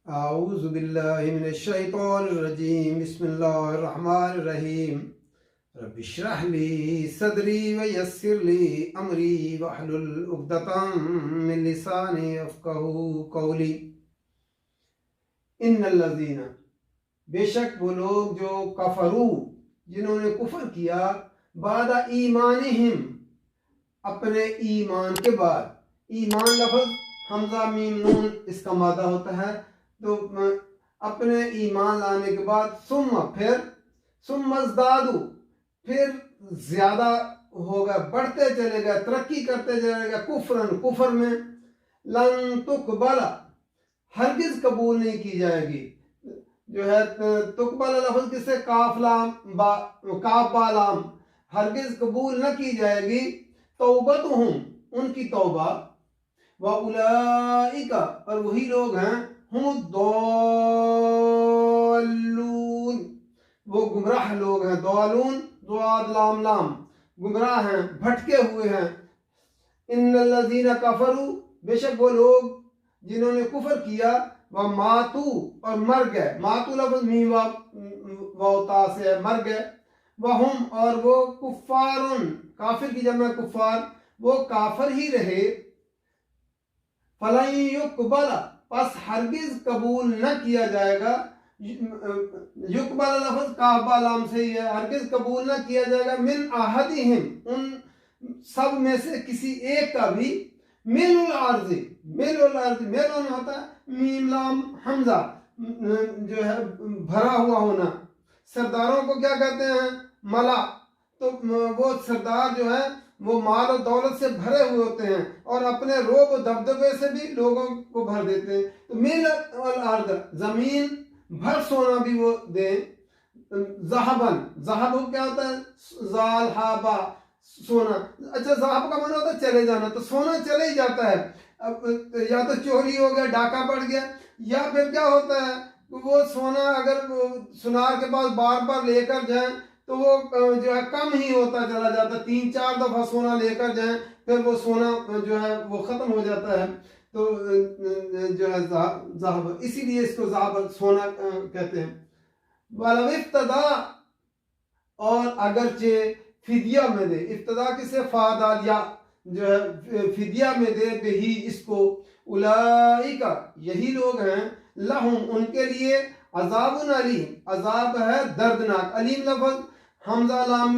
اعوذ باللہ من الشیطان الرجیم بسم اللہ الرحمن الرحیم رب اشرح لی صدری ویسر لی امری واحلل عقدۃ من لسانی یفقہوا قولی ان الذین بے شک وہ لوگ جو کفروا جنہوں نے کفر کیا بعد ایمانہم اپنے ایمان کے بعد. ایمان لفظ حمزہ میم نون اس کا مادہ ہوتا ہے. تو اپنے ایمان لانے کے بعد ثم ازدادوا پھر زیادہ ہوگا، بڑھتے چلے گئے، ترقی کرتے چلے گئے کفر میں. لن تقبل ہرگز قبول نہیں کی جائے گی. جو ہے تقبل لفظ کس سے کاف با لام، ہرگز قبول نہ کی جائے گی توبتہم ان کی توبہ. وَأُولَئِكَ اور وہی لوگ ہیں ہم الضالون وہ گمراہ لوگ ہیں. ضالون ضاد لام لام گمراہ ہیں، بھٹکے ہوئے ہیں. ان الذین کفروا بے شک وہ لوگ جنہوں نے کفر کیا وماتوا اور مر گئے. ماتوا لفظ میم واو تا سے ہے، مر گئے. وہم اور وہ کفارن کافر کی جمع کفار، وہ کافر ہی رہے. فلن یقبل پس ہرگز قبول نہ کیا جائے گا. یقبل لفظ کعبہ لام سے ہی ہے، ہرگز قبول نہ کیا جائے گا من احدہم ان سب میں سے کسی ایک کا بھی. مل الارض ملون ہوتا ہے میم لام حمزہ جو ہے بھرا ہوا ہونا. سرداروں کو کیا کہتے ہیں؟ ملا. تو وہ سردار جو ہے وہ مال و دولت سے بھرے ہوئے ہوتے ہیں اور اپنے روب و دبدبے سے بھی لوگوں کو بھر دیتے ہیں. تو مل الارض زمین بھر سونا بھی وہ دیں. ذہبن ذہب کیا ہوتا ہے؟ زال ہابا سونا. اچھا ذہب کا معنی ہوتا ہے چلے جانا، تو سونا چلے ہی جاتا ہے. اب یا تو چوری ہو گیا، ڈاکہ پڑ گیا، یا پھر کیا ہوتا ہے وہ سونا اگر سنار کے پاس بار بار لے کر جائیں تو وہ جو ہے کم ہی ہوتا چلا جاتا ہے. 3-4 دفعہ سونا لے کر جائیں پھر وہ سونا جو ہے وہ ختم ہو جاتا ہے. تو جو ہے ذہب، اسی لیے اس کو ذہب سونا کہتے ہیں. وَلَوِ افْتَدَا اور اگرچہ فدیہ میں دے، ابتدا کسے فادالیا جو ہے فدیہ میں دے بہی اس کو. اولئک یہی لوگ ہیں لہم ان کے لیے عذاب علیم عذاب ہے دردناک. علیم لفظ حمزہ لام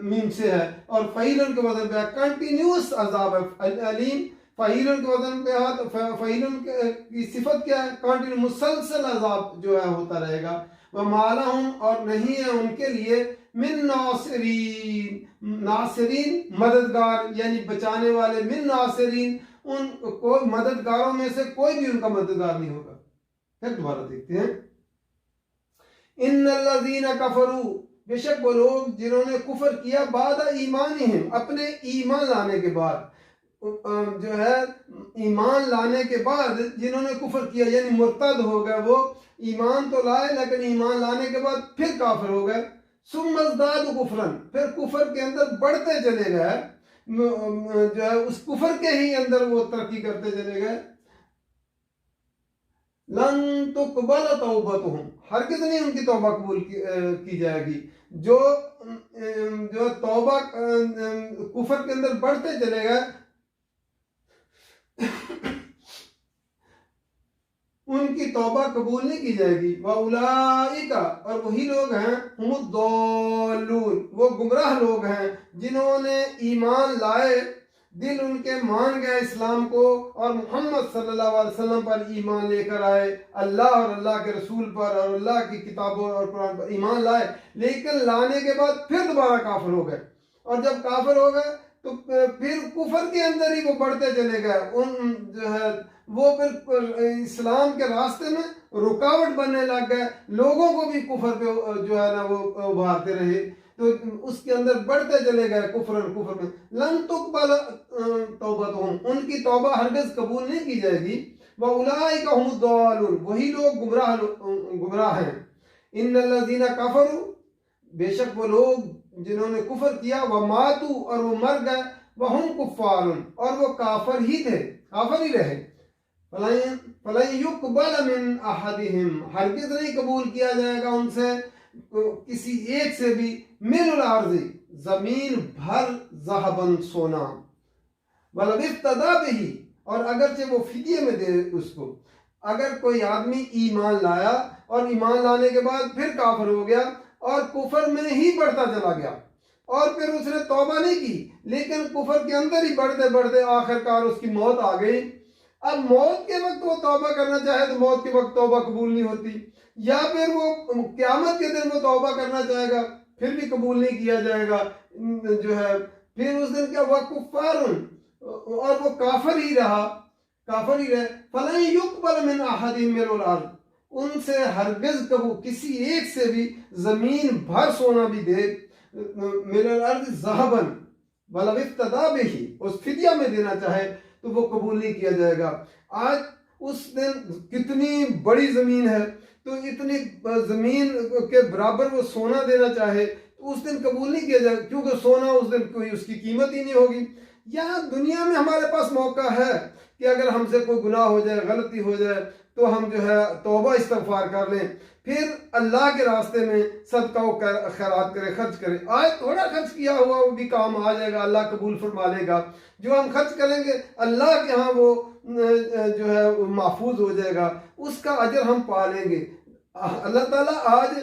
میم سے ہے اور فعیلن کے وزن پہ ہے، کنٹینیوس عذاب ہے. علیم فعیلن کے وزن پہ ہے، فعیلن کی صفت کیا ہے؟ کنٹینیو مسلسل عذاب جو ہے ہوتا رہے گا. وَمَا لَهُمْ اور نہیں ہے ان کے لیے من ناصرین ناصرین مددگار یعنی بچانے والے. من ناصرین ان کو مددگاروں میں سے کوئی بھی ان کا مددگار نہیں ہوگا. پھر دوبارہ دیکھتے ہیں. ان الذین کفروا بے شک وہ لوگ جنہوں نے کفر کیا بعد ایمانہم اپنے ایمان لانے کے بعد. جو ہے ایمان لانے کے بعد جنہوں نے کفر کیا یعنی مرتد ہو گئے. وہ ایمان تو لائے لیکن ایمان لانے کے بعد پھر کافر ہو گئے. ثم ازدادوا کفرا پھر کفر کے اندر بڑھتے چلے گئے، جو ہے اس کفر کے ہی اندر وہ ترقی کرتے چلے گئے. لن تقبل توبتہم ہرگز نہیں ان کی توبہ قبول کی جائے گی. جو توبہ کفر کے اندر بڑھتے چلے گئے ان کی توبہ قبول نہیں کی جائے گی. وَأُولَئِكَ اور وہی لوگ ہیں ہم الضالون وہ گمراہ لوگ ہیں جنہوں نے ایمان لائے، دل ان کے مان گئے اسلام کو اور محمد صلی اللہ علیہ وسلم پر ایمان لے کر آئے، اللہ اور اللہ کے رسول پر اور اللہ کی کتابوں اور قرآن پر ایمان لائے، لیکن لانے کے بعد پھر دوبارہ کافر ہو گئے. اور جب کافر ہو گئے تو پھر کفر کے اندر ہی وہ بڑھتے چلے گئے. ان جو ہے وہ پھر اسلام کے راستے میں رکاوٹ بننے لگ گئے، لوگوں کو بھی کفر پہ جو ہے نا وہ ابھارتے رہے. تو اس کے اندر بڑھتے چلے گئے کفر میں. لن تقبل توبتہم ان کی توبہ ہرگز قبول نہیں کی جائے گی. وَأُولَئِكَ هُمُ الضَّالُونَ وہی لوگ گمراہ ہیں. ان الذین کفروا بے شک وہ لوگ جنہوں نے کفر کیا وماتوا اور وہ مر گئے وہم کفار اور وہ کافر ہی تھے، کافر ہی رہے. فَلَن يُقْبَلَ مِنْ أَحَدِهِمْ ہرگز نہیں قبول کیا جائے گا ان سے کسی ایک سے بھی مِنْ الْأَرْضِ زمین بھر ذَهَبًا سونا وَلَوِ افْتَدَىٰ بِهِ اور اگرچہ وہ فدیے میں دے اس کو. اگر کوئی آدمی ایمان لایا اور ایمان لانے کے بعد پھر کافر ہو گیا اور کفر میں ہی بڑھتا چلا گیا اور پھر اس نے توبہ نہیں کی لیکن کفر کے اندر ہی بڑھتے بڑھتے آخرکار اس کی موت آ گئی. اب موت کے وقت وہ توبہ کرنا چاہے تو موت کے وقت توبہ قبول نہیں ہوتی, یا پھر وہ قیامت کے دن وہ توبہ کرنا چاہے گا پھر بھی قبول نہیں کیا جائے گا جو ہے. پھر اس دن کیا ہوا کفار اور وہ کافر ہی رہا فَلَن يُقْبَلَ مِنْ أَحَدٍ مِنَ الْأَرْضِ ان سے ہرگز کبھی کسی ایک سے بھی زمین بھر سونا بھی دے مِنَ الْأَرْضِ ذَهَبًا وَلَوِ افْتَدَىٰ بِهِ اس فدیہ میں دینا چاہے تو وہ قبول نہیں کیا جائے گا. آج اس دن کتنی بڑی زمین ہے تو اتنی زمین کے برابر وہ سونا دینا چاہے تو اس دن قبول نہیں کیا جائے کیونکہ سونا اس دن کوئی اس کی قیمت ہی نہیں ہوگی. یہاں دنیا میں ہمارے پاس موقع ہے کہ اگر ہم سے کوئی گناہ ہو جائے غلطی ہو جائے تو ہم جو ہے توبہ استغفار کر لیں, پھر اللہ کے راستے میں صدقہ و خیرات کرے, خرچ کرے. آج تھوڑا خرچ کیا ہوا وہ بھی کام آ جائے گا, اللہ قبول فرما لے گا. جو ہم خرچ کریں گے اللہ کے ہاں وہ جو ہے محفوظ ہو جائے گا, اس کا اجر ہم پا لیں گے. اللہ تعالیٰ آج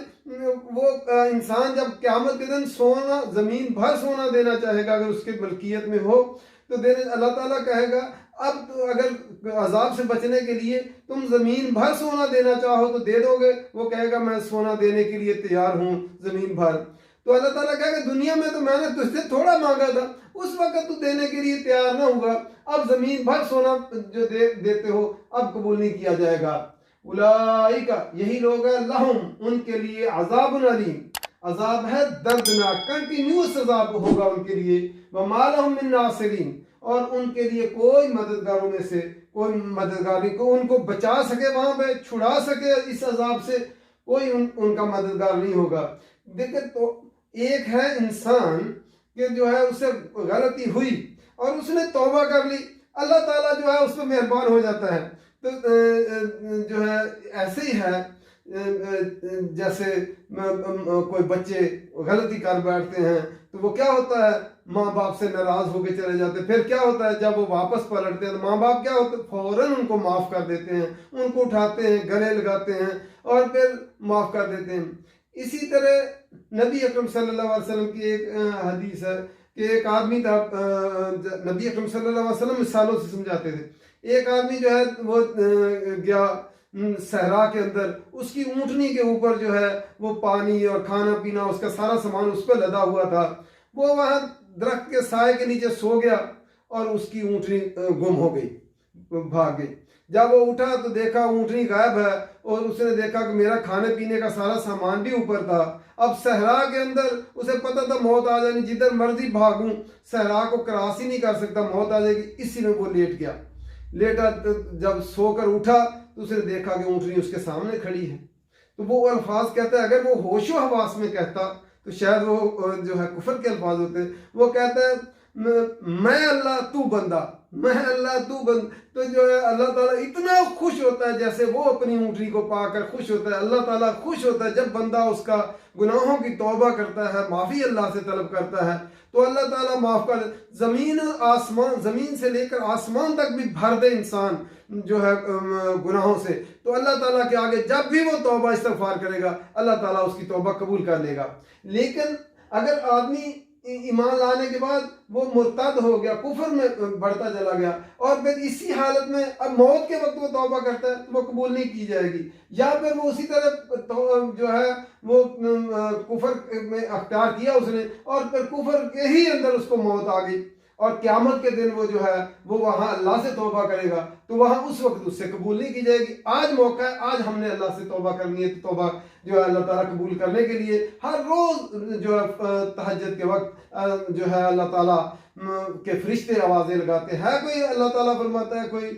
وہ انسان جب قیامت کے دن سونا زمین بھر سونا دینا چاہے گا اگر اس کے ملکیت میں ہو تو اللہ تعالیٰ کہے گا اب اگر عذاب سے بچنے کے لیے تم زمین بھر سونا دینا چاہو تو دے دو گے. وہ کہے گا میں سونا دینے کے لیے تیار ہوں زمین بھر. تو اللہ تعالیٰ کہے گا دنیا میں تو میں نے تجھ سے تھوڑا مانگا تھا, اس وقت تو دینے کے لیے تیار نہ ہوگا, اب زمین بھر سونا جو دیتے ہو اب قبول نہیں کیا جائے گا. اولئک یہی لوگ ہیں لہم ان کے لیے عذاب علیم عذاب ہے دردناک, کنٹینیوس عذاب ہوگا ان کے لیے. وما لہم من ناصرین اور ان کے لیے کوئی مددگاروں میں سے کوئی مددگار نہیں کو ان کو بچا سکے, وہاں پہ چھڑا سکے اس عذاب سے, کوئی ان کا مددگار نہیں ہوگا. دیکھیں تو ایک ہے انسان کہ جو ہے اس سے غلطی ہوئی اور اس نے توبہ کر لی, اللہ تعالیٰ جو ہے اس پہ مہربان ہو جاتا ہے. تو جو ہے ایسے ہی ہے جیسے کوئی بچے غلطی کر بیٹھتے ہیں تو وہ کیا ہوتا ہے ماں باپ سے ناراض ہو کے چلے جاتے ہیں. پھر کیا ہوتا ہے جب وہ واپس پلٹتے ہیں تو ماں باپ کیا ہوتے ہیں فوراً ان کو معاف کر دیتے ہیں, ان کو اٹھاتے ہیں, گلے لگاتے ہیں اور پھر معاف کر دیتے ہیں. اسی طرح نبی اکرم صلی اللہ علیہ وسلم کی ایک حدیث ہے کہ ایک آدمی تھا, نبی اکرم صلی اللہ علیہ وسلم مثالوں سے سمجھاتے تھے. ایک آدمی جو ہے وہ گیا صحرا کے اندر, اس کی اونٹنی کے اوپر جو ہے وہ پانی اور کھانا پینا اس کا سارا سامان اس پہ لدا ہوا تھا. وہ وہاں درخت کے سائے کے نیچے سو گیا اور اس کی اونٹنی گم ہو گئی, بھاگ گئی. جب وہ اٹھا تو دیکھا اونٹنی غائب ہے اور اس نے دیکھا کہ میرا کھانے پینے کا سارا سامان بھی اوپر تھا. اب صحرا کے اندر اسے پتہ تھا موت آ جانی, جدھر مرضی بھاگوں صحرا کو کراس ہی نہیں کر سکتا, موت آ جائے گی. اسی میں وہ لیٹ گیا. لیٹا جب سو کر اٹھا تو اس نے دیکھا کہ اونٹنی اس کے سامنے کھڑی ہے. تو وہ الفاظ کہتا ہے, اگر وہ ہوش و حواس میں کہتا تو شاید وہ جو ہے کفر کے الفاظ ہوتے. وہ کہتا ہے میں اللہ تو بندہ, میں اللہ تو بند. تو جو ہے اللہ تعالیٰ اتنا خوش ہوتا ہے جیسے وہ اپنی اونٹنی کو پا کر خوش ہوتا ہے. اللہ تعالیٰ خوش ہوتا ہے جب بندہ اس کا گناہوں کی توبہ کرتا ہے, معافی اللہ سے طلب کرتا ہے تو اللہ تعالیٰ معاف کر. زمین آسمان, زمین سے لے کر آسمان تک بھی بھر دے انسان جو ہے گناہوں سے, تو اللہ تعالیٰ کے آگے جب بھی وہ توبہ استغفار کرے گا اللہ تعالیٰ اس کی توبہ قبول کر لے گا. لیکن اگر آدمی ایمان لانے کے بعد وہ مرتد ہو گیا, کفر میں بڑھتا چلا گیا اور پھر اسی حالت میں اب موت کے وقت وہ توبہ کرتا ہے تو وہ قبول نہیں کی جائے گی. یا پھر وہ اسی طرح جو ہے وہ کفر میں اختیار کیا اس نے اور پھر کفر کے ہی اندر اس کو موت آ گئی اور قیامت کے دن وہ جو ہے وہ وہاں اللہ سے توبہ کرے گا تو وہاں اس وقت اس سے قبول نہیں کی جائے گی. آج موقع ہے, آج ہم نے اللہ سے توبہ کرنی ہے تو توبہ جو ہے اللہ تعالیٰ قبول کرنے کے لیے ہر روز جو ہے تہجد کے وقت جو ہے اللہ تعالیٰ کے فرشتے آوازیں لگاتے ہیں. کوئی اللہ تعالیٰ فرماتا ہے کوئی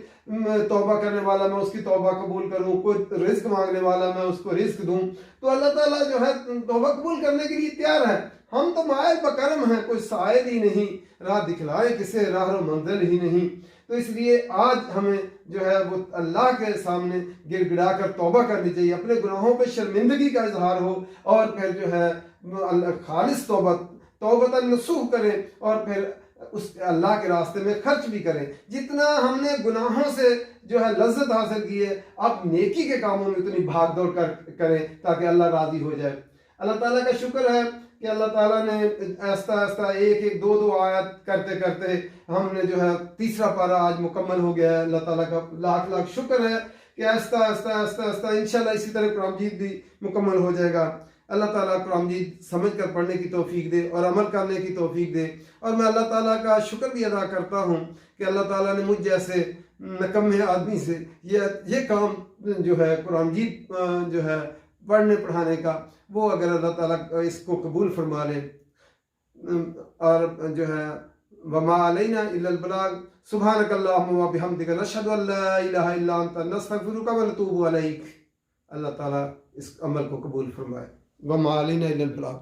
توبہ کرنے والا میں اس کی توبہ قبول کروں, کوئی رزق مانگنے والا میں اس کو رزق دوں. تو اللہ تعالیٰ جو ہے توبہ قبول کرنے کے لیے تیار ہے. ہم تو مائل بکرم ہیں, کوئی سائل ہی نہیں, راہ دکھلائے کسے راہ و منزل ہی نہیں. تو اس لیے آج ہمیں جو ہے وہ اللہ کے سامنے گر گڑا کر توبہ کرنی چاہیے، اپنے گناہوں پہ شرمندگی کا اظہار ہو، اور پھر جو ہے خالص توبۃ نصوح کریں، اور پھر اس اللہ کے راستے میں خرچ بھی کریں۔ جتنا ہم نے گناہوں سے جو ہے لذت حاصل کی ہے، اب نیکی کے کاموں میں اتنی بھاگ دوڑ کریں تاکہ اللہ راضی ہو جائے۔ اللہ تعالیٰ کا شکر ہے کہ اللہ تعالیٰ نے آہستہ آہستہ ایک دو آیت کرتے کرتے ہم نے جو ہے تیسرا پارہ آج مکمل ہو گیا ہے۔ اللہ تعالیٰ کا لاکھ لاکھ شکر ہے کہ آہستہ آہستہ آہستہ آہستہ انشاءاللہ اسی طرح قرآن مجید بھی مکمل ہو جائے گا۔ اللہ تعالیٰ قرآن مجید سمجھ کر پڑھنے کی توفیق دے اور عمل کرنے کی توفیق دے۔ اور میں اللہ تعالیٰ کا شکر بھی ادا کرتا ہوں کہ اللہ تعالیٰ نے مجھ جیسے نکمے آدمی سے یہ کام جو ہے قرآن مجید جو ہے پڑھنے پڑھانے کا، وہ اگر اللہ تعالیٰ اس کو قبول فرما لے، اور جو ہے وما علینا الا البلاغ، سبحانک اللہم و بحمدک نشہد ان لا الہ الا انت نستغفرک و نتوب الیک۔ اللہ تعالیٰ اس عمل کو قبول فرمائے۔ وما علینا الا البلاغ۔